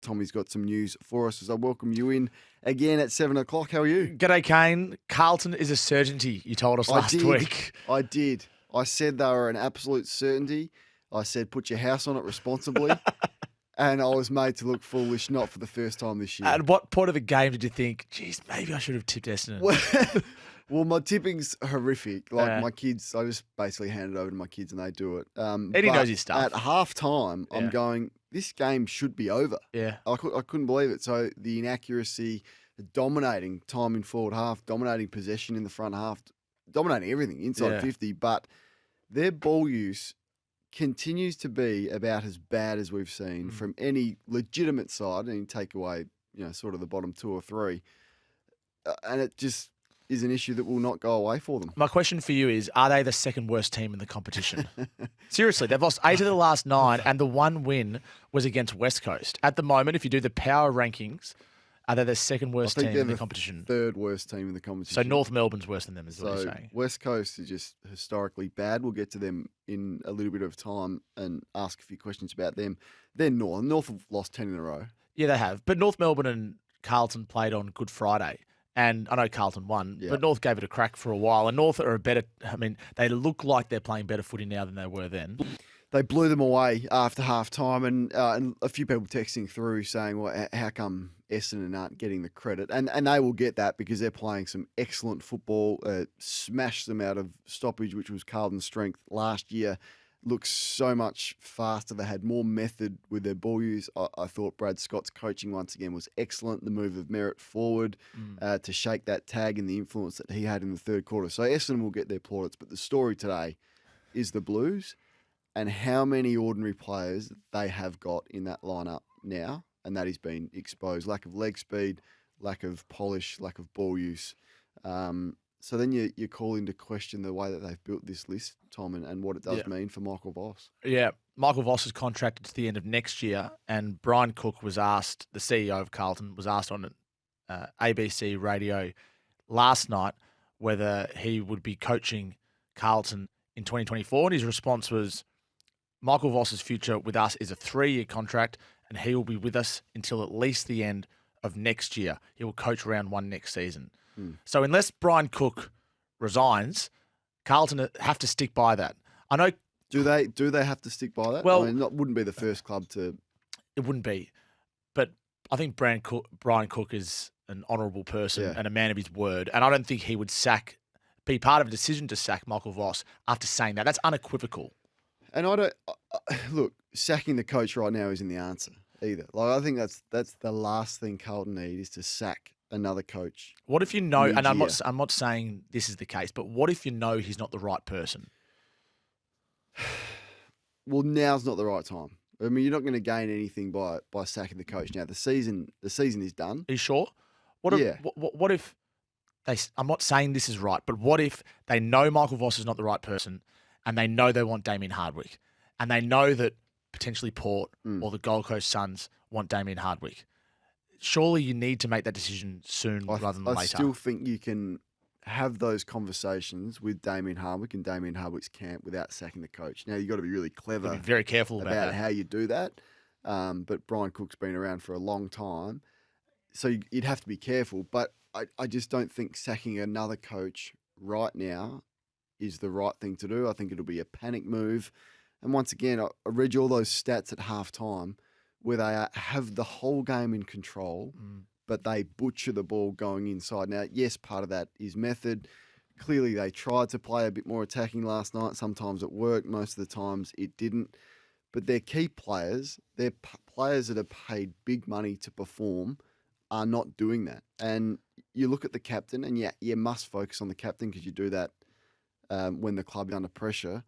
Tommy's got some news for us as I welcome you in again at 7 o'clock. How are you? G'day, Kane. Carlton is a certainty, you told us last week. I did. I said they were an absolute certainty. I said put your house on it responsibly. And I was made to look foolish, not for the first time this year. At what point of the game did you think, geez, maybe I should have tipped Essendon? Well, my tipping's horrific. Like my kids, I just basically hand it over to my kids and they do it. Eddie knows his stuff. At half time, I'm going, this game should be over. Yeah. I couldn't believe it. So the inaccuracy, the dominating time in forward half, dominating possession in the front half, dominating everything inside 50. But their ball use continues to be about as bad as we've seen from any legitimate side, and you take away, sort of the bottom 2 or 3. And it just is an issue that will not go away for them. My question for you is, are they the second worst team in the competition? Seriously, they've lost 8 of the last 9, and the one win was against West Coast. At the moment, if you do the power rankings, are they the second worst team in the competition? Third worst team in the competition. So North Melbourne's worse than them, is what you're saying. West Coast is just historically bad. We'll get to them in a little bit of time and ask a few questions about them. Then North have lost 10 in a row. Yeah, they have. But North Melbourne and Carlton played on Good Friday. And I know Carlton won, but North gave it a crack for a while. And North are they look like they're playing better footy now than they were then. They blew them away after half time, and a few people texting through saying, well, how come Essendon aren't getting the credit? And they will get that because they're playing some excellent football, smashed them out of stoppage, which was Carlton's strength last year. Looks so much faster. They had more method with their ball use. I thought Brad Scott's coaching once again was excellent. The move of Merritt forward to shake that tag and the influence that he had in the third quarter. So Essendon will get their plaudits. But the story today is the Blues and how many ordinary players they have got in that lineup now. And that has been exposed. Lack of leg speed, lack of polish, lack of ball use. So then you call into question the way that they've built this list, Tom, and what it does mean for Michael Voss. Yeah, Michael Voss is contracted to the end of next year, and Brian Cook was asked, the CEO of Carlton, was asked on ABC radio last night whether he would be coaching Carlton in 2024, and his response was, Michael Voss's future with us is a 3-year contract, and he will be with us until at least the end of next year. He will coach round 1 next season. So unless Brian Cook resigns, Carlton have to stick by that. I know. Do they have to stick by that? Well, that wouldn't be the first club to. It wouldn't be, but I think Brian Cook is an honourable person and a man of his word, and I don't think he would be part of a decision to sack Michael Voss after saying that. That's unequivocal. And I don't look, sacking the coach right now isn't the answer either. Like I think that's the last thing Carlton need is to sack another coach. What if you know, and I'm not saying this is the case, but what if you know he's not the right person? Well, now's not the right time. I mean, you're not going to gain anything by sacking the coach now. The season is done. Are you sure? What if they? I'm not saying this is right, but what if they know Michael Voss is not the right person, and they know they want Damien Hardwick, and they know that potentially Port or the Gold Coast Suns want Damien Hardwick? Surely you need to make that decision soon rather than later. I still think you can have those conversations with Damien Hardwick and Damien Hardwick's camp without sacking the coach. Now, you've got to be really clever. Be very careful about how you do that. But Brian Cook's been around for a long time, so you'd have to be careful. But I just don't think sacking another coach right now is the right thing to do. I think it'll be a panic move. And once again, I read you all those stats at halftime where they have the whole game in control, but they butcher the ball going inside. Now, yes, part of that is method. Clearly, they tried to play a bit more attacking last night. Sometimes it worked. Most of the times it didn't. But their key players, their players that are paid big money to perform, are not doing that. And you look at the captain, and you must focus on the captain because you do that when the club is under pressure.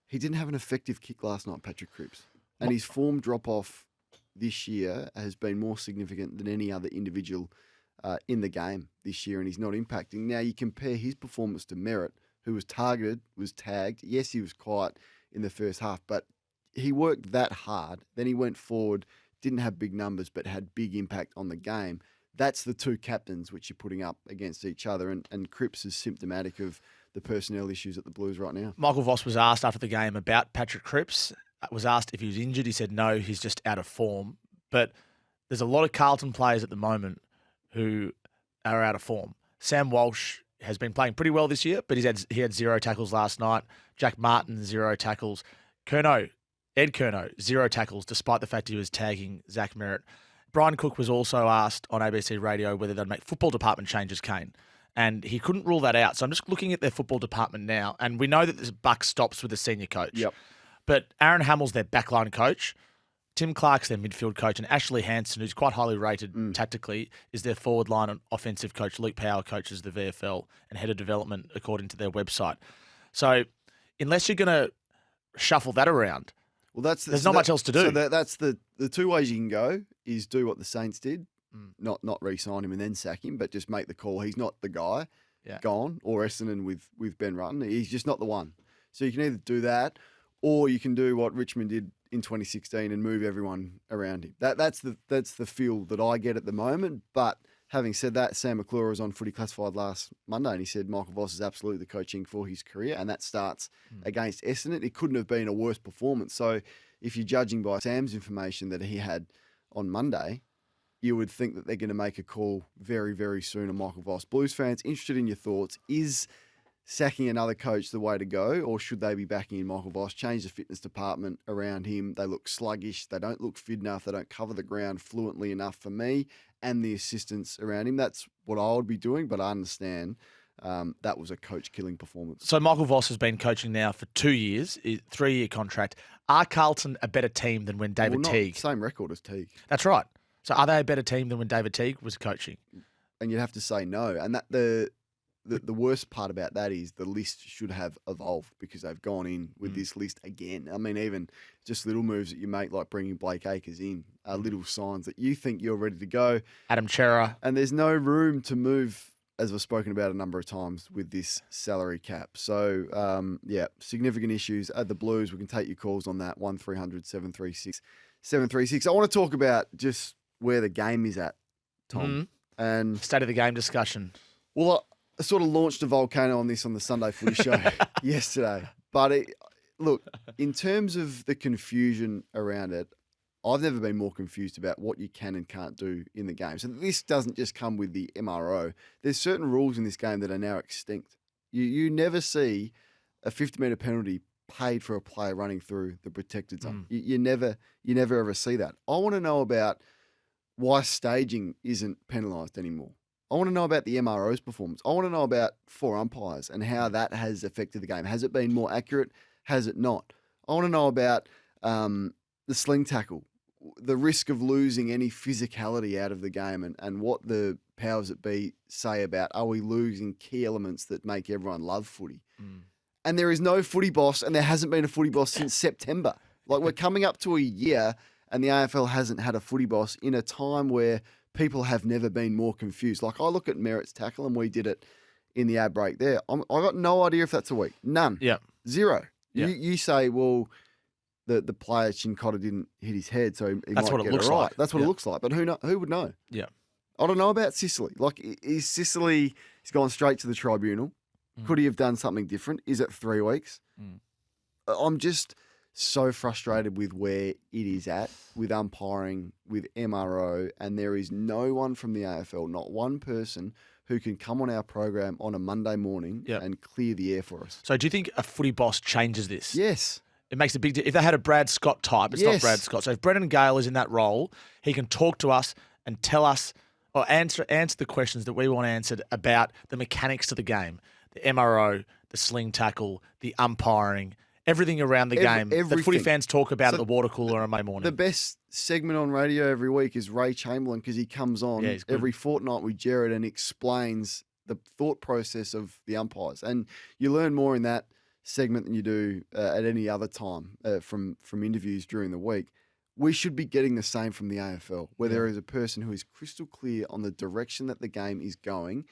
He didn't have an effective kick last night, Patrick Cripps. And his form drop-off this year has been more significant than any other individual in the game this year, and he's not impacting. Now, you compare his performance to Merritt, who was targeted, was tagged. Yes, he was quiet in the first half, but he worked that hard. Then he went forward, didn't have big numbers, but had big impact on the game. That's the two captains which you're putting up against each other, and Cripps is symptomatic of the personnel issues at the Blues right now. Michael Voss was asked after the game about Patrick Cripps. Was asked if he was injured. He said no, he's just out of form. But there's a lot of Carlton players at the moment who are out of form. Sam Walsh has been playing pretty well this year, but he had 0 tackles last night. Jack Martin, 0 tackles. Ed Curnow, 0 tackles, despite the fact he was tagging Zach Merritt. Brian Cook was also asked on ABC Radio whether they'd make football department changes, Kane, and he couldn't rule that out. So I'm just looking at their football department now, and we know that this buck stops with the senior coach. Yep. But Aaron Hamill's their backline coach. Tim Clark's their midfield coach, and Ashley Hansen, who's quite highly rated tactically, is their forward line and offensive coach. Luke Power coaches the VFL and head of development, according to their website. So unless you're going to shuffle that around, there's not much else to do. So that's the two ways you can go is do what the Saints did, not re-sign him and then sack him, but just make the call. He's not the guy, gone, or Essendon with Ben Rutten. He's just not the one. So you can either do that, or you can do what Richmond did in 2016 and move everyone around him. That's the feel that I get at the moment. But having said that, Sam McClure was on Footy Classified last Monday and he said Michael Voss is absolutely the coaching for his career, and that starts against Essendon. It couldn't have been a worse performance. So if you're judging by Sam's information that he had on Monday, you would think that they're going to make a call very, very soon on Michael Voss. Blues fans, interested in your thoughts. Is sacking another coach the way to go, or should they be backing in Michael Voss? Change the fitness department around him. They look sluggish. They don't look fit enough. They don't cover the ground fluently enough for me and the assistants around him. That's what I would be doing, but I understand that was a coach-killing performance. So Michael Voss has been coaching now for 2 years, 3-year contract. Are Carlton a better team than when David Teague? Same record as Teague. That's right. So are they a better team than when David Teague was coaching? And you'd have to say no. And that the worst part about that is the list should have evolved because they've gone in with this list again. I mean, even just little moves that you make, like bringing Blake Acres in, are little signs that you think you're ready to go. Adam Chera. And there's no room to move, as we've spoken about a number of times, with this salary cap. So, significant issues at the Blues. We can take your calls on that, 1300 736 736. I want to talk about just where the game is at, Tom. And state of the game discussion. Well, I sort of launched a volcano on this on the Sunday Footy Show yesterday. But look, in terms of the confusion around it, I've never been more confused about what you can and can't do in the game. So this doesn't just come with the MRO. There's certain rules in this game that are now extinct. You never see a 50-metre penalty paid for a player running through the protected zone. You never ever see that. I want to know about why staging isn't penalised anymore. I want to know about the MRO's performance. I want to know about 4 umpires and how that has affected the game. Has it been more accurate? Has it not? I want to know about the sling tackle, the risk of losing any physicality out of the game, and what the powers that be say about, are we losing key elements that make everyone love footy? And there is no footy boss, and there hasn't been a footy boss since September. Like, we're coming up to a year, and the AFL hasn't had a footy boss in a time where people have never been more confused. Like, I look at Merritt's tackle, and we did it in the ad break there. I got no idea if that's a week. None. Yeah. Zero. Yeah. You say, well, the player Chincotta didn't hit his head, so he That's might what it get looks right. like. That's what it looks like. But who would know? Yeah. I don't know about Sicily. Like, is Sicily, he's gone straight to the tribunal. Could he have done something different? Is it 3 weeks? I'm just so frustrated with where it is at, with umpiring, with MRO, and there is no one from the AFL, not one person, who can come on our program on a Monday morning and clear the air for us. So do you think a footy boss changes this? Yes. It makes a big difference. If they had a Brad Scott type, it's not Brad Scott. So if Brendan Gale is in that role, he can talk to us and tell us or answer the questions that we want answered about the mechanics of the game, the MRO, the sling tackle, the umpiring, everything around the game that footy fans talk about at the water cooler on Monday morning. The best segment on radio every week is Ray Chamberlain, because he comes on every fortnight with Jared and explains the thought process of the umpires. And you learn more in that segment than you do at any other time from interviews during the week. We should be getting the same from the AFL, where there is a person who is crystal clear on the direction that the game is going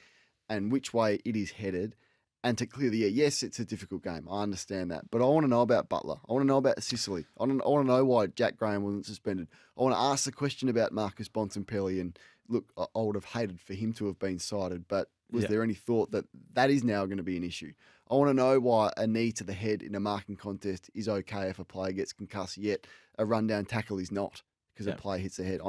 and which way it is headed, and to clear the air. Yes, it's a difficult game. I understand that. But I want to know about Butler. I want to know about Sicily. I want to know why Jack Graham wasn't suspended. I want to ask the question about Marcus Bontempelli. And look, I would have hated for him to have been cited, but was there any thought that that is now going to be an issue? I want to know why a knee to the head in a marking contest is okay if a player gets concussed, yet a rundown tackle is not, because a player hits the head.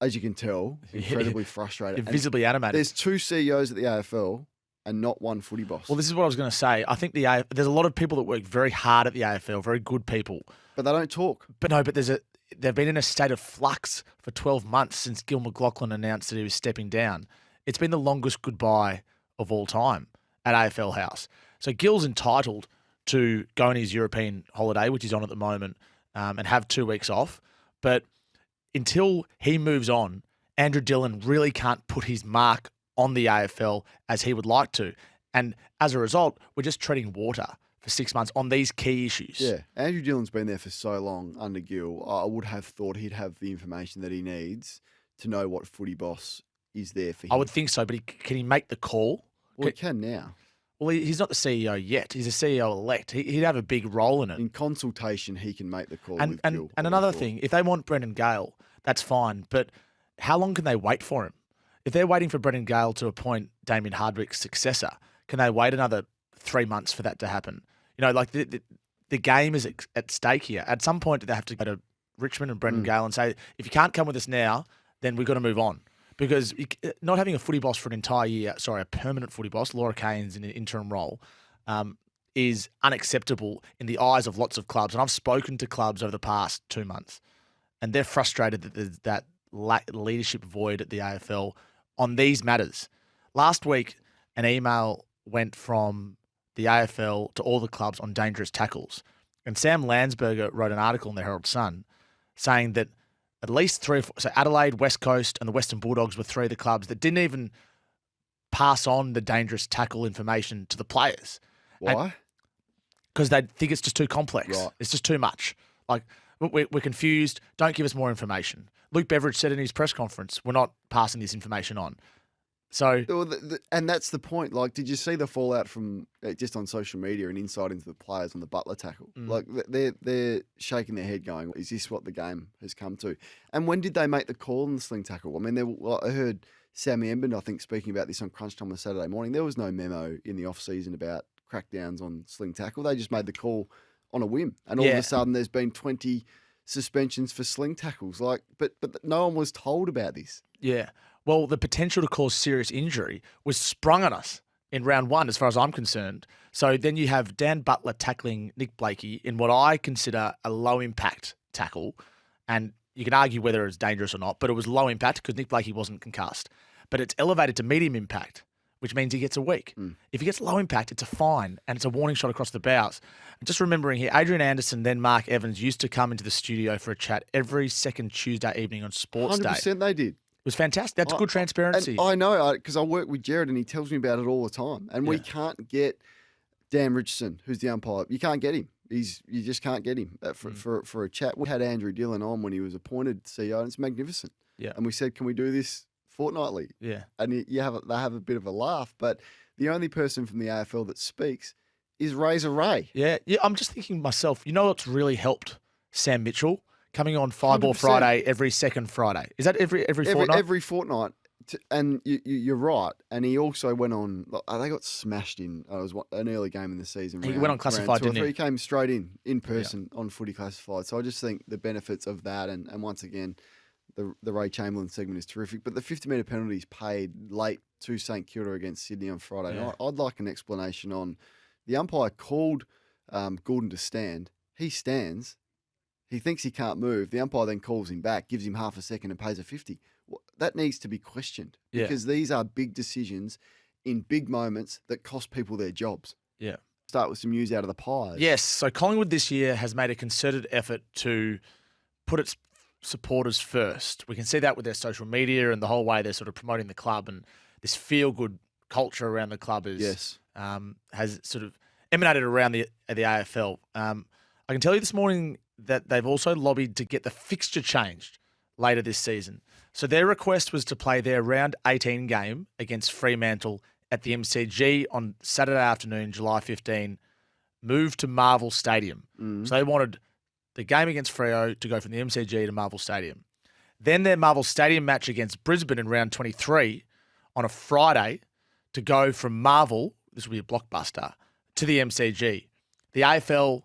as you can tell, incredibly frustrated. You're visibly animated. There's 2 CEOs at the AFL and not one footy boss. Well, this is what I was going to say. I think there's a lot of people that work very hard at the AFL, very good people. But they don't talk. But they've been in a state of flux for 12 months since Gil McLachlan announced that he was stepping down. It's been the longest goodbye of all time at AFL House. So Gil's entitled to go on his European holiday, which he's on at the moment, and have 2 weeks off. But until he moves on, Andrew Dillon really can't put his mark on the AFL as he would like to. And as a result, we're just treading water for 6 months on these key issues. Yeah, Andrew Dillon's been there for so long under Gil. I would have thought he'd have the information that he needs to know what footy boss is there for him. I would think so, but can he make the call? Well, he can now. Well, he's not the CEO yet. He's a CEO elect. He'd have a big role in it. In consultation, he can make the call with Gil. And another thing, if they want Brendan Gale, that's fine. But how long can they wait for him? If they're waiting for Brendan Gale to appoint Damien Hardwick's successor, can they wait another 3 months for that to happen? You know, like the game is at stake here. At some point, they have to go to Richmond and Brendan Gale and say, if you can't come with us now, then we've got to move on. Because not having a footy boss for an entire year, a permanent footy boss, Laura Kane's in an interim role, is unacceptable in the eyes of lots of clubs. And I've spoken to clubs over the past 2 months, and they're frustrated that there's that leadership void at the AFL on these matters. Last week, an email went from the AFL to all the clubs on dangerous tackles. And Sam Landsberger wrote an article in the Herald Sun saying that at least 3 or 4, so Adelaide, West Coast, and the Western Bulldogs were 3 of the clubs that didn't even pass on the dangerous tackle information to the players. Why? Because they think it's just too complex. Right. It's just too much. Like, we're confused. Don't give us more information. Luke Beveridge said in his press conference, we're not passing this information on. So, and that's the point. Like, did you see the fallout from just on social media and insight into the players on the Butler tackle? Like, they're shaking their head, going, "Is this what the game has come to?" And when did they make the call on the sling tackle? I mean, I heard Sammy Embend, I think, speaking about this on Crunch Time on Saturday morning. There was no memo in the off season about crackdowns on sling tackle. They just made the call on a whim, and all of a sudden, there's been 20 suspensions for sling tackles. Like, but no one was told about this. Yeah. Well, the potential to cause serious injury was sprung on us in round 1, as far as I'm concerned. So then you have Dan Butler tackling Nick Blakey in what I consider a low-impact tackle. And you can argue whether it's dangerous or not, but it was low impact because Nick Blakey wasn't concussed. But it's elevated to medium impact, which means he gets a week. If he gets low impact, it's a fine and it's a warning shot across the bows. And just remembering here, Adrian Anderson, then Mark Evans, used to come into the studio for a chat every second Tuesday evening on Sports Day. 100% they did. It was fantastic. That's good transparency. And I know, because I work with Jared and he tells me about it all the time. And we can't get Dan Richardson, who's the umpire. You can't get him. You just can't get him for a chat. We had Andrew Dillon on when he was appointed CEO, and it's magnificent. Yeah. And we said, can we do this fortnightly? Yeah. And they have a bit of a laugh, but the only person from the AFL that speaks is Razor Ray. Yeah. I'm just thinking myself, you know what's really helped Sam Mitchell? Coming on Fireball 100%. Friday every second Friday. Is that every fortnight? Every fortnight. And you're right. And he also went on. They got smashed in. It was an early game in the season. He went on classified, didn't he? He came straight in person on Footy Classified. So I just think the benefits of that, and once again, the Ray Chamberlain segment is terrific. But the 50-metre penalties paid late to St Kilda against Sydney on Friday night. I'd like an explanation on the umpire called Goulden to stand. He stands. He thinks he can't move. The umpire then calls him back, gives him half a second and pays a 50. That needs to be questioned because these are big decisions in big moments that cost people their jobs. Yeah. Start with some news out of the Pies. Yes. So Collingwood this year has made a concerted effort to put its supporters first. We can see that with their social media and the whole way they're sort of promoting the club, and this feel-good culture around the club has sort of emanated around the AFL. I can tell you this morning that they've also lobbied to get the fixture changed later this season. So their request was to play their round 18 game against Fremantle at the MCG on Saturday afternoon, July 15, move to Marvel Stadium. So they wanted the game against Freo to go from the MCG to Marvel Stadium. Then their Marvel Stadium match against Brisbane in round 23 on a Friday to go from Marvel, this will be a blockbuster, to the MCG. The AFL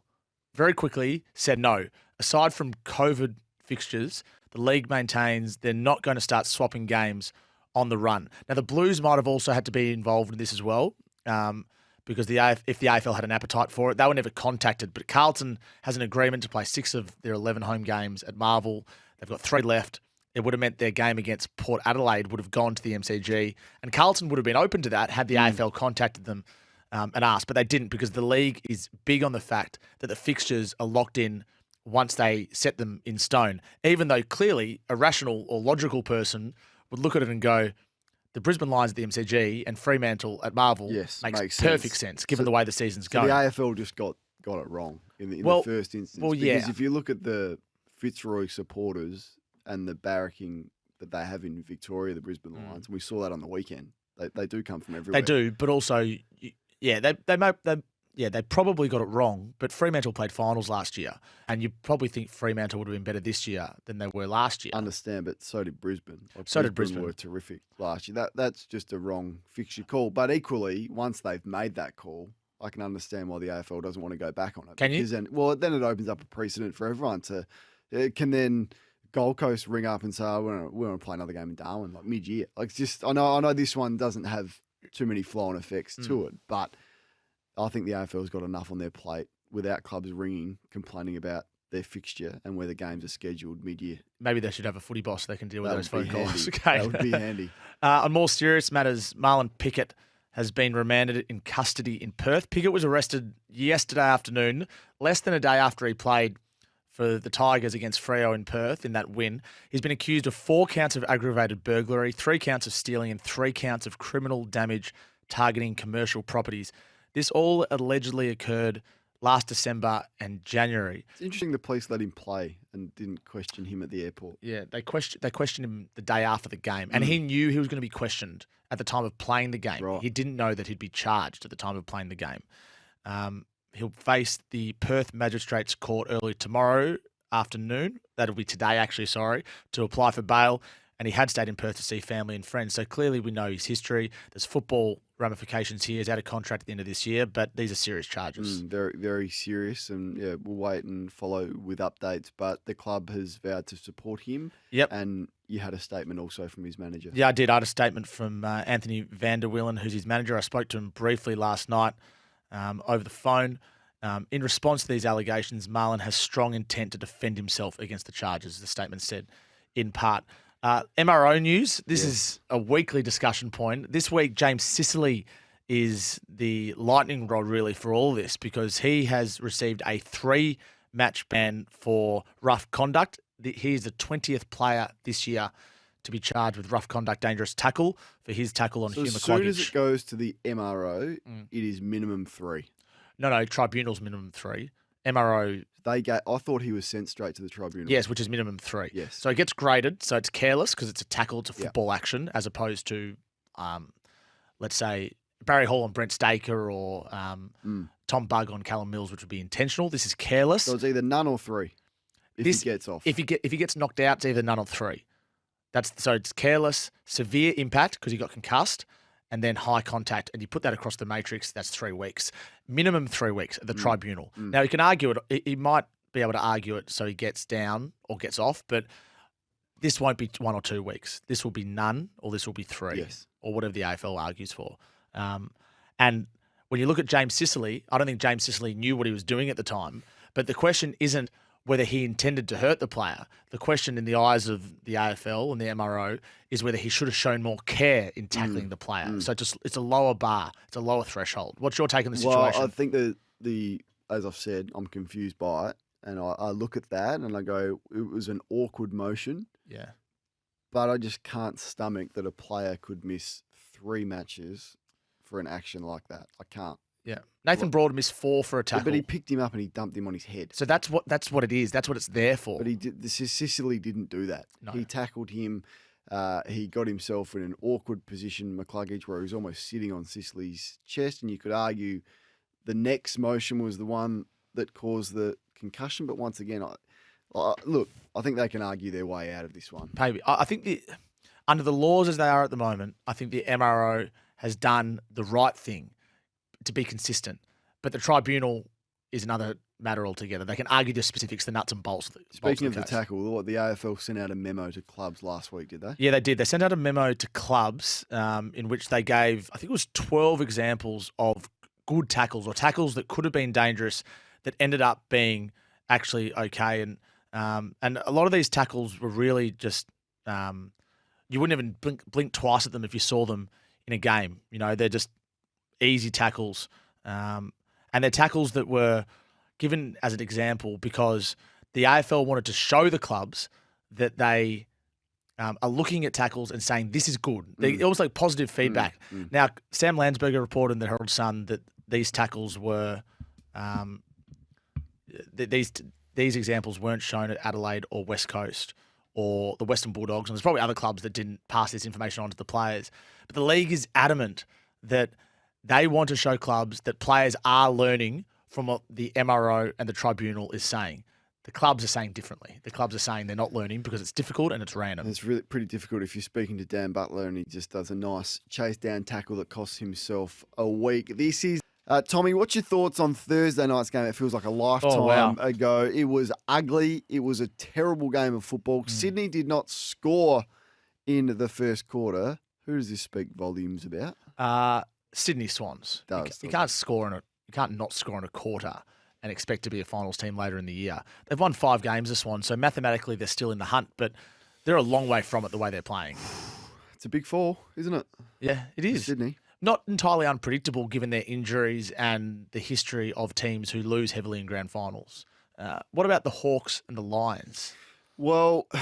very quickly said no. Aside from COVID fixtures, The league maintains they're not going to start swapping games on the run. Now, the Blues might have also had to be involved in this as well, because if the AFL had an appetite for it, they were never contacted. But Carlton has an agreement to play 6 of their 11 home games at Marvel. They've got 3 left. It would have meant their game against Port Adelaide would have gone to the MCG, and Carlton would have been open to that had the AFL contacted them and asked, but they didn't, because the league is big on the fact that the fixtures are locked in once they set them in stone, even though clearly a rational or logical person would look at it and go, the Brisbane Lions at the MCG and Fremantle at Marvel makes perfect sense given the way the season's going. The AFL just got it wrong in the first instance. Because if you look at the Fitzroy supporters and the barracking that they have in Victoria, the Brisbane Lions, and we saw that on the weekend. They do come from everywhere. They do, but also, they probably got it wrong. But Fremantle played finals last year, and you probably think Fremantle would have been better this year than they were last year. Understand, but so did Brisbane. Brisbane were terrific last year. That's just a wrong fixture call. But equally, once they've made that call, I can understand why the AFL doesn't want to go back on it. Can you? Then it opens up a precedent for everyone to can then Gold Coast ring up and say, we want to play another game in Darwin, like mid-year. Like, it's just, I know this one doesn't have too many flow-on effects to it, but I think the AFL's got enough on their plate without clubs ringing, complaining about their fixture and where the games are scheduled mid-year. Maybe they should have a footy boss they can deal with those phone calls. Okay. That would be handy. On more serious matters, Marlion Pickett has been remanded in custody in Perth. Pickett was arrested yesterday afternoon, less than a day after he played for the Tigers against Freo in Perth in that win. He's been accused of 4 counts of aggravated burglary, 3 counts of stealing, and 3 counts of criminal damage targeting commercial properties. This all allegedly occurred last December and January. It's interesting the police let him play and didn't question him at the airport. Yeah, they questioned him the day after the game, and he knew he was going to be questioned at the time of playing the game. Right. He didn't know that he'd be charged at the time of playing the game. He'll face the Perth Magistrates Court early tomorrow afternoon. That'll be today, actually, to apply for bail. And he had stayed in Perth to see family and friends. So clearly we know his history. There's football ramifications here. He's out of contract at the end of this year, but these are serious charges. Very, very serious. And we'll wait and follow with updates. But the club has vowed to support him. Yep. And you had a statement also from his manager. Yeah, I did. I had a statement from Anthony van der Willen, who's his manager. I spoke to him briefly last night over the phone. In response to these allegations, Marlion has strong intent to defend himself against the charges, the statement said in part. MRO news, this is a weekly discussion point. This week, James Sicily is the lightning rod really for all this, because he has received a 3-match ban for rough conduct. He's the 20th player this year to be charged with rough conduct, dangerous tackle for his tackle on Hugh McCluggage. As soon as it goes to the MRO, it is minimum 3. No, Tribunal's minimum 3. MRO. I thought he was sent straight to the Tribunal. Yes, which is minimum 3. Yes. So it gets graded. So it's careless because it's a tackle, it's a football action, as opposed to, let's say, Barry Hall on Brent Staker or Tom Bugg on Callum Mills, which would be intentional. This is careless. So it's either none or 3 if he gets off. If he gets knocked out, it's either none or 3. So it's careless, severe impact because he got concussed, and then high contact, and you put that across the matrix, that's 3 weeks. Minimum 3 weeks at the Tribunal. Now, he can argue it. He might be able to argue it so he gets down or gets off, but this won't be 1 or 2 weeks. This will be none, or this will be 3, or whatever the AFL argues for. And when you look at James Sicily, I don't think James Sicily knew what he was doing at the time, but the question isn't whether he intended to hurt the player. The question in the eyes of the AFL and the MRO is whether he should have shown more care in tackling the player. So it's a lower bar. It's a lower threshold. What's your take on the situation? Well, I think as I've said, I'm confused by it. And I look at that and I go, it was an awkward motion. Yeah. But I just can't stomach that a player could miss 3 matches for an action like that. I can't. Yeah, Nathan Broad missed 4 for a tackle. But he picked him up and he dumped him on his head. So that's what it is. That's what it's there for. But Sicily didn't do that. No. He tackled him. He got himself in an awkward position, McCluggage, where he was almost sitting on Sicily's chest. And you could argue the next motion was the one that caused the concussion. But once again, I think they can argue their way out of this one. Maybe. I think under the laws as they are at the moment, I think the MRO has done the right thing to be consistent. But the Tribunal is another matter altogether. They can argue the specifics, the nuts and bolts. Speaking of the tackle, the AFL sent out a memo to clubs last week, did they? Yeah, they did. They sent out a memo to clubs in which they gave, I think it was 12 examples of good tackles or tackles that could have been dangerous that ended up being actually okay. And a lot of these tackles were really just you wouldn't even blink twice at them if you saw them in a game. You know, they're just easy tackles. And they're tackles that were given as an example because the AFL wanted to show the clubs that they are looking at tackles and saying, this is good. It was like positive feedback. Now, Sam Landsberger reported in the Herald Sun that these tackles were these examples weren't shown at Adelaide or West Coast or the Western Bulldogs, and there's probably other clubs that didn't pass this information on to the players. But the league is adamant that they want to show clubs that players are learning from what the MRO and the Tribunal is saying. The clubs are saying differently. The clubs are saying they're not learning because it's difficult and it's random. It's really pretty difficult if you're speaking to Dan Butler and he just does a nice chase down tackle that costs himself a week. This is Tommy, what's your thoughts on Thursday night's game? It feels like a lifetime ago. It was ugly. It was a terrible game of football. Sydney did not score in the first quarter. Who does this speak volumes about? Sydney Swans. You can't not score in a quarter and expect to be a finals team later in the year. They've won 5 games, the Swans, so mathematically they're still in the hunt, but they're a long way from it the way they're playing. It's a big fall, isn't it? Yeah, it is. Sydney. Not entirely unpredictable given their injuries and the history of teams who lose heavily in grand finals. What about the Hawks and the Lions? Well, I'm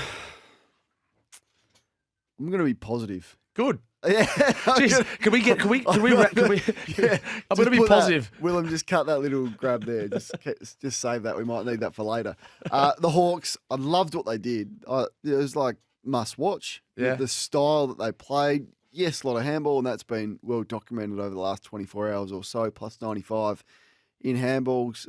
going to be positive. Good. Yeah. Jeez, can we? Yeah, I'm going to be positive. Willem, just cut that little grab there. Just save that. We might need that for later. The Hawks, I loved what they did. It was like must watch. Yeah. The style that they played. Yes, a lot of handball, and that's been well documented over the last 24 hours or so, plus 95 in handballs.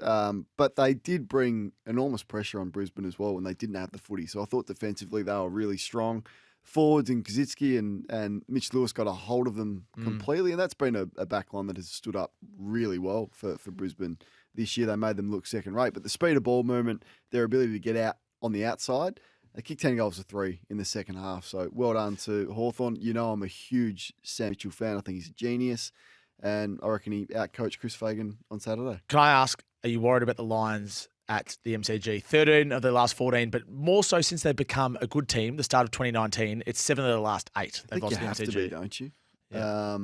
But they did bring enormous pressure on Brisbane as well when they didn't have the footy. So I thought defensively they were really strong. Forwards in Kazitsky and Mitch Lewis got a hold of them completely, and that's been a backline that has stood up really well for Brisbane this year. They made them look second rate, but the speed of ball movement, their ability to get out on the outside, they kicked 10 goals to 3 in the second half. So well done to Hawthorn. You know I'm a huge Sam Mitchell fan. I think he's a genius, and I reckon he outcoached Chris Fagan on Saturday. Can I ask, are you worried about the Lions at the MCG? 13 of their last 14, but more so since they've become a good team, the start of 2019, it's 7 of their last 8 they've lost you have the MCG. To be, don't you? Yeah.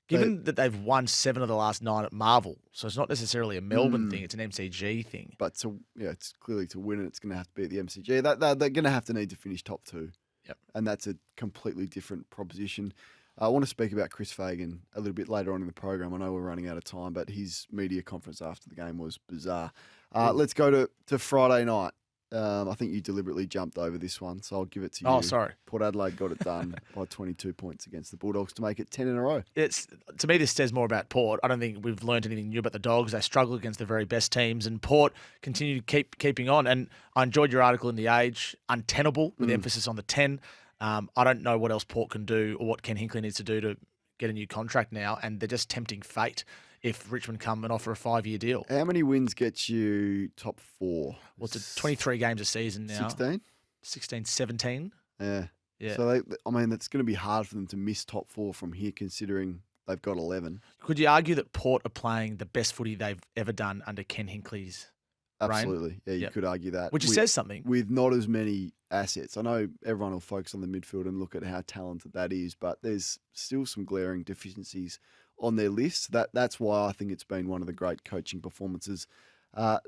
Given that they've won 7 of the last 9 at Marvel, so it's not necessarily a Melbourne thing, it's an MCG thing. But it's clearly to win it, it's going to have to be at the MCG. They're going to have to need to finish top 2. Yep. And that's a completely different proposition. I want to speak about Chris Fagan a little bit later on in the program. I know we're running out of time, but his media conference after the game was bizarre. Let's go to Friday night. I think you deliberately jumped over this one, so I'll give it to you. Oh, sorry. Port Adelaide got it done by 22 points against the Bulldogs to make it 10 in a row. To me, this says more about Port. I don't think we've learned anything new about the Dogs. They struggle against the very best teams, and Port continue to keeping on. And I enjoyed your article in The Age, untenable, with emphasis on the 10. I don't know what else Port can do or what Ken Hinkley needs to do to get a new contract now, and they're just tempting fate if Richmond come and offer a 5-year deal. How many wins gets you top 4? Well, it's 23 games a season now. 16? 16, 17. Yeah. So, it's going to be hard for them to miss top 4 from here, considering they've got 11. Could you argue that Port are playing the best footy they've ever done under Ken Hinkley's reign? Absolutely. Yeah, you could argue that. Which says something. With not as many assets. I know everyone will focus on the midfield and look at how talented that is, but there's still some glaring deficiencies on their list. That's why I think it's been one of the great coaching performances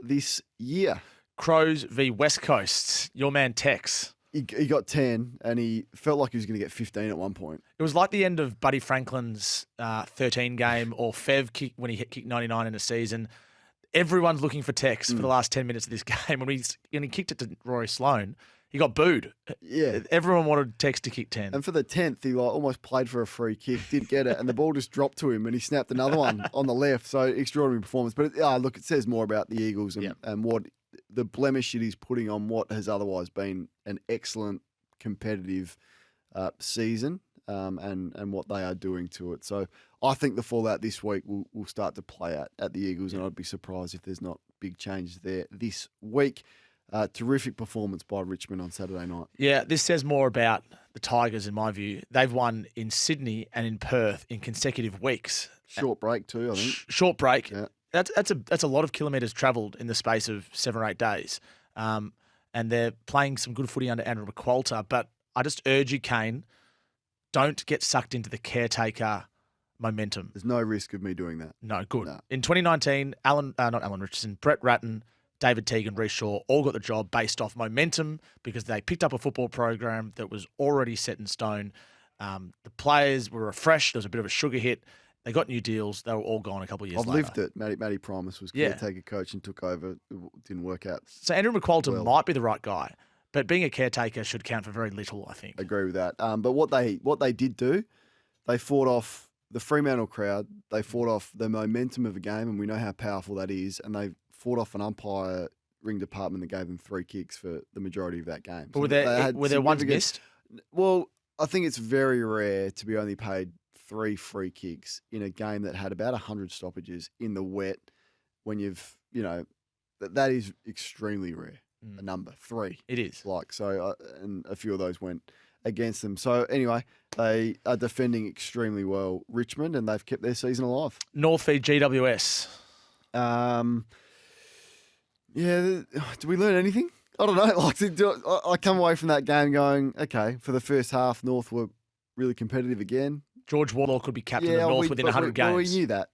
this year. Crows v West Coast. Your man Tex. He got 10 and he felt like he was going to get 15 at one point. It was like the end of Buddy Franklin's 13 game or Fev when he kicked 99 in a season. Everyone's looking for Tex for the last 10 minutes of this game. When he kicked it to Rory Sloane, he got booed. Yeah. Everyone wanted Tex to kick 10. And for the 10th, he almost played for a free kick, didn't get it, and the ball just dropped to him and he snapped another one on the left. So extraordinary performance. But it says more about the Eagles and what the blemish it is putting on what has otherwise been an excellent competitive season. and what they are doing to it. So I think the fallout this week will start to play out at the Eagles, and I'd be surprised if there's not big changes there this week. Terrific performance by Richmond on Saturday night. Yeah, this says more about the Tigers in my view. They've won in Sydney and in Perth in consecutive weeks. Short break too, I think. Short break. Yeah. That's a lot of kilometres travelled in the space of 7 or 8 days. And they're playing some good footy under Andrew McQualter. But I just urge you, Kane, don't get sucked into the caretaker momentum. There's no risk of me doing that. No, good. No. In 2019, not Alan Richardson, Brett Ratton, David Teague and Reece Shaw all got the job based off momentum because they picked up a football program that was already set in stone. The players were refreshed. There was a bit of a sugar hit. They got new deals. They were all gone a couple of years later. I've lived it. Matty Primus was caretaker coach and took over. It didn't work out. So Andrew McQualter might be the right guy, but being a caretaker should count for very little, I think. Agree with that. But what they did do, they fought off the Fremantle crowd. They fought off the momentum of a game, and we know how powerful that is. And they fought off an umpire ring department that gave them 3 kicks for the majority of that game. But were there ones missed? Well, I think it's very rare to be only paid 3 free kicks in a game that had about 100 stoppages in the wet. When that is extremely rare. A number 3. It is. And a few of those went against them. So anyway, they are defending extremely well, Richmond, and they've kept their season alive. North v GWS. Yeah, do we learn anything? I don't know. I come away from that game going, okay, for the first half, North were really competitive again. George Warlaw could be captain of North within 100 games. We knew that.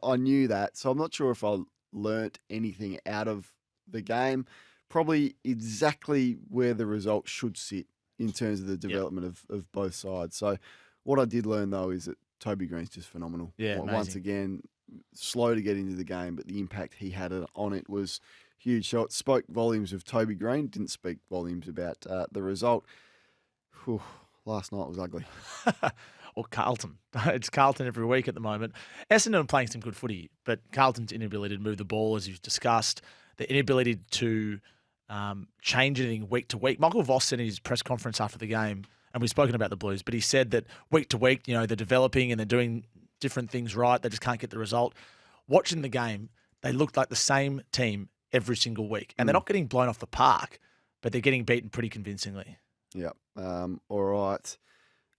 I knew that. So I'm not sure if I learnt anything out of the game. Probably exactly where the result should sit in terms of the development of both sides. So what I did learn, though, is that Toby Green's just phenomenal. Yeah, Once again, slow to get into the game, but the impact he had on it was huge. So it spoke volumes of Toby Green, didn't speak volumes about the result. Whew, last night was ugly. Or Carlton. It's Carlton every week at the moment. Essendon are playing some good footy, but Carlton's inability to move the ball, as you've discussed, the inability to change anything week to week. Michael Voss said in his press conference after the game, and we've spoken about the Blues, but he said that week to week, they're developing and they're doing different things right. They just can't get the result. Watching the game, they looked like the same team every single week. And they're not getting blown off the park, but they're getting beaten pretty convincingly. Yeah. All right.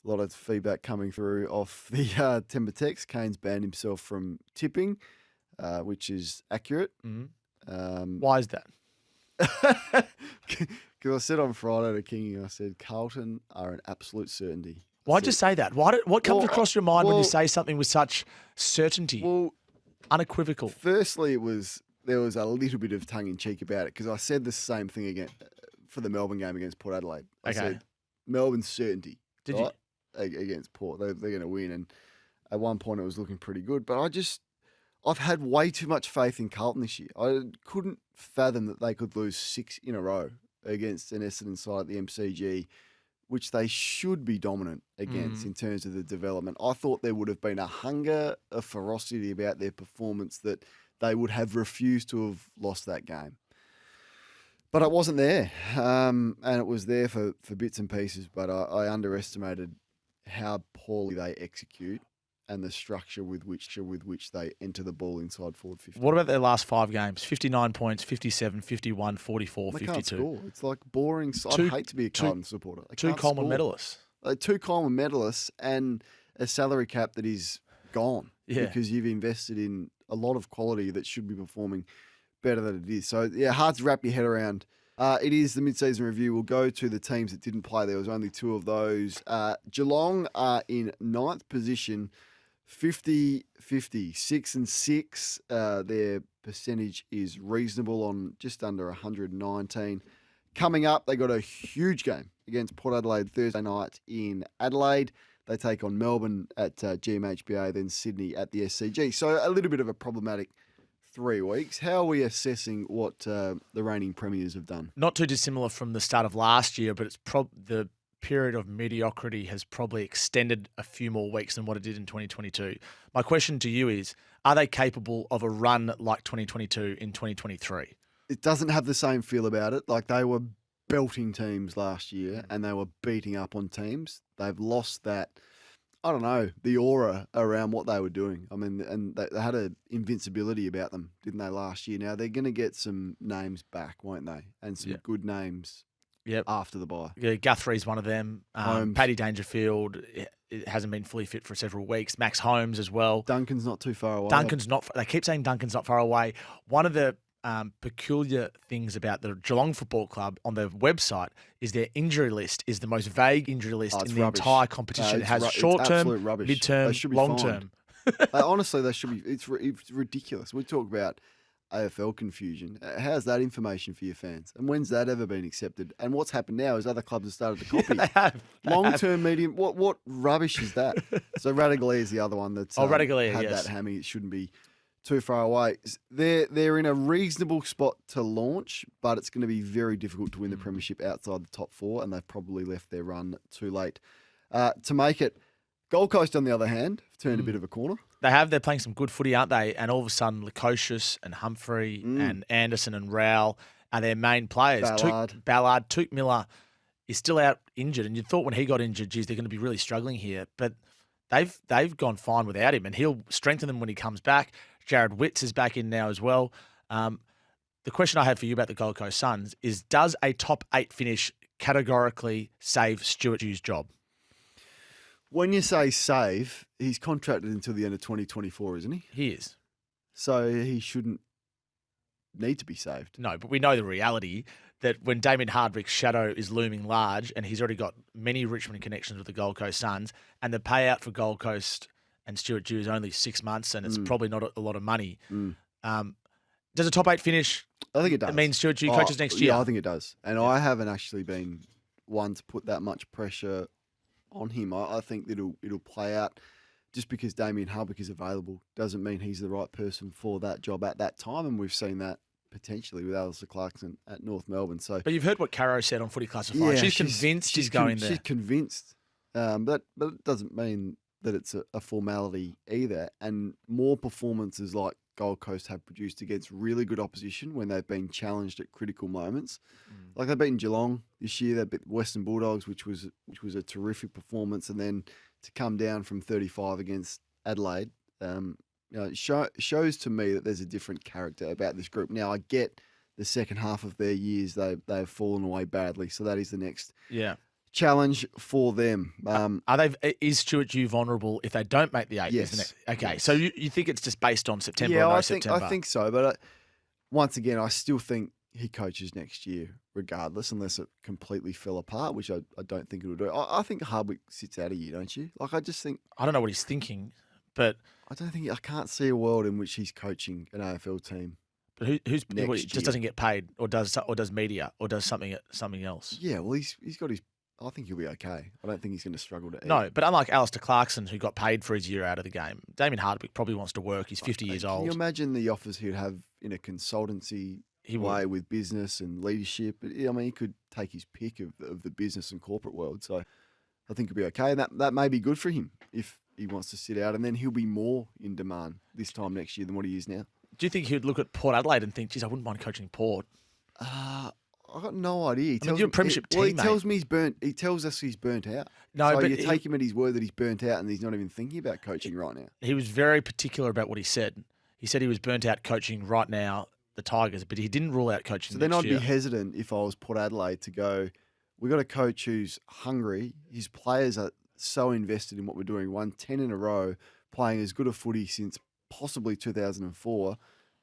A lot of feedback coming through off the Timber text. Kane's banned himself from tipping, which is accurate. Mm-hmm. Why is that? Because I said on Friday to Kingy, I said Carlton are an absolute certainty. Why'd you say that? What comes across your mind when you say something with such certainty? Well, unequivocal. Firstly, there was a little bit of tongue in cheek about it because I said the same thing again for the Melbourne game against Port Adelaide. I said Melbourne's certainty. Did right? you? Against Port, they're going to win, and at one point it was looking pretty good. But I've had way too much faith in Carlton this year. I couldn't fathom that they could lose 6 in a row against an Essendon side at the MCG, which they should be dominant against in terms of the development. I thought there would have been a hunger, a ferocity about their performance that they would have refused to have lost that game. But it wasn't there, and it was there for bits and pieces, but I underestimated how poorly they execute and the structure with which they enter the ball inside forward 50. What about their last 5 games? 59 points, 57, 51, 44, they 52. Can't score. It's like boring. I'd hate to be a Carlton supporter. 2 Coleman medalists. 2 Coleman medalists and a salary cap that is gone because you've invested in a lot of quality that should be performing better than it is. So, hard to wrap your head around. It is the mid-season review. We'll go to the teams that didn't play. There was only 2 of those. Geelong are in 9th position, 50-50, 6 and 6. Their percentage is reasonable on just under 119. Coming up, they got a huge game against Port Adelaide Thursday night in Adelaide. They take on Melbourne at GMHBA, then Sydney at the SCG. So a little bit of a problematic 3 weeks. How are we assessing what the reigning premiers have done? Not too dissimilar from the start of last year, but it's the period of mediocrity has probably extended a few more weeks than what it did in 2022. My question to you is, are they capable of a run like 2022 in 2023? It doesn't have the same feel about it. Like they were belting teams last year and they were beating up on teams. They've lost that, I don't know, the aura around what they were doing. I mean, and they had an invincibility about them, didn't they, last year? Now, they're going to get some names back, won't they? And some good names after the bye. Yeah, Guthrie's one of them. Holmes. Paddy Dangerfield it hasn't been fully fit for several weeks. Max Holmes as well. Duncan's not too far away. They keep saying Duncan's not far away. One of the peculiar things about the Geelong Football Club on their website is their injury list is the most vague injury list in the entire competition. It has short-term, mid-term, long-term. Honestly, they should be. It's ridiculous. We talk about AFL confusion. How's that information for your fans? And when's that ever been accepted? And what's happened now is other clubs have started to copy. They have. Long-term, medium. What rubbish is that? So Radaglia is the other one that's had that hammy. It shouldn't be too far away. They're in a reasonable spot to launch, but it's going to be very difficult to win the premiership outside the top four, and they've probably left their run too late to make it. Gold Coast, on the other hand, have turned a bit of a corner. They have. They're playing some good footy, aren't they? And all of a sudden, Lukosius and Humphrey and Anderson and Rowell are their main players. Ballard. Toot Miller is still out injured, and you thought when he got injured, geez, they're going to be really struggling here. But they've gone fine without him, and he'll strengthen them when he comes back. Jared Witts is back in now as well. The question I have for you about the Gold Coast Suns is, does a top 8 finish categorically save Stuart Hughes' job? When you say save, he's contracted until the end of 2024, isn't he? He is. So he shouldn't need to be saved. No, but we know the reality that when Damien Hardwick's shadow is looming large and he's already got many Richmond connections with the Gold Coast Suns, and the payout for Gold Coast and Stuart Dew is only 6 months, and it's probably not a lot of money. Does a top 8 finish? I think it does. It means Stuart Dew coaches next year. Yeah, I think it does. And I haven't actually been one to put that much pressure on him. I think that it'll play out. Just because Damien Hardwick is available doesn't mean he's the right person for that job at that time, and we've seen that potentially with Alistair Clarkson at North Melbourne. So, but you've heard what Caro said on Footy Classified. Yeah, she's convinced he's going there. She's convinced, but it doesn't mean that it's a formality either. And more performances like Gold Coast have produced against really good opposition when they've been challenged at critical moments. Like they've beaten Geelong this year, they beat Western Bulldogs, which was a terrific performance, and then to come down from 35 against Adelaide, shows to me that there's a different character about this group. Now I get the second half of their years they've fallen away badly, so that is the next challenge for them. Is Stuart Dew vulnerable if they don't make the 8? Yes. Isn't it? Okay, yes. So you think it's just based on September? Yeah, or September? I think so. But once again, I still think he coaches next year, regardless, unless it completely fell apart, which I don't think it will do. I think Hardwick sits out a year, don't you? Like I don't know what he's thinking, but I can't see a world in which he's coaching an AFL team. But who's just doesn't get paid, or does media, or does something else? Yeah, well, he's got his. I think he'll be okay. I don't think he's going to struggle to eat. No, but unlike Alistair Clarkson, who got paid for his year out of the game, Damien Hardwick probably wants to work. He's 50 years old. Can you imagine the offers he'd have in a consultancy way with business and leadership? I mean, he could take his pick of the business and corporate world. So I think he'll be okay. And that may be good for him if he wants to sit out. And then he'll be more in demand this time next year than what he is now. Do you think he'd look at Port Adelaide and think, geez, I wouldn't mind coaching Port? I've got no idea. You're a premiership team, he tells me he's burnt. He tells us he's burnt out. No, so but you take him at his word that he's burnt out and he's not even thinking about coaching right now. He was very particular about what he said. He said he was burnt out coaching right now the Tigers, but he didn't rule out coaching next year. So then I'd be hesitant if I was Port Adelaide to go, we've got a coach who's hungry. His players are so invested in what we're doing. Won 10 in a row, playing as good a footy since possibly 2004.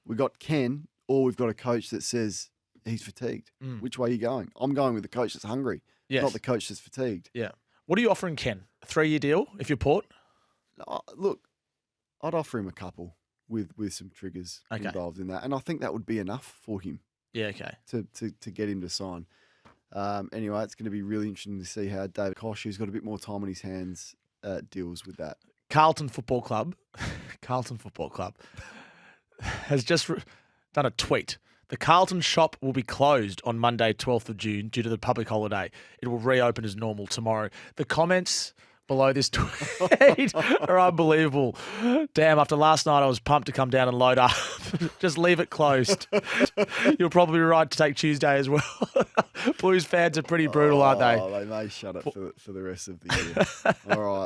We've got Ken, or we've got a coach that says he's fatigued. Which way are you going? I'm going with the coach that's hungry, not the coach that's fatigued. Yeah. What are you offering Ken? A 3-year deal if you're Port? Look, I'd offer him a couple with some triggers involved in that. And I think that would be enough for him. Yeah, okay. To get him to sign. Anyway, it's going to be really interesting to see how David Koch, who's got a bit more time on his hands, deals with that. Carlton Football Club has just done a tweet. The Carlton shop will be closed on Monday, 12th of June, due to the public holiday. It will reopen as normal tomorrow. The comments below this tweet are unbelievable. Damn, after last night, I was pumped to come down and load up Just leave it closed. You're probably right to take Tuesday as well. Blues fans are pretty brutal, aren't they? Oh, they may shut it for the rest of the year. All right.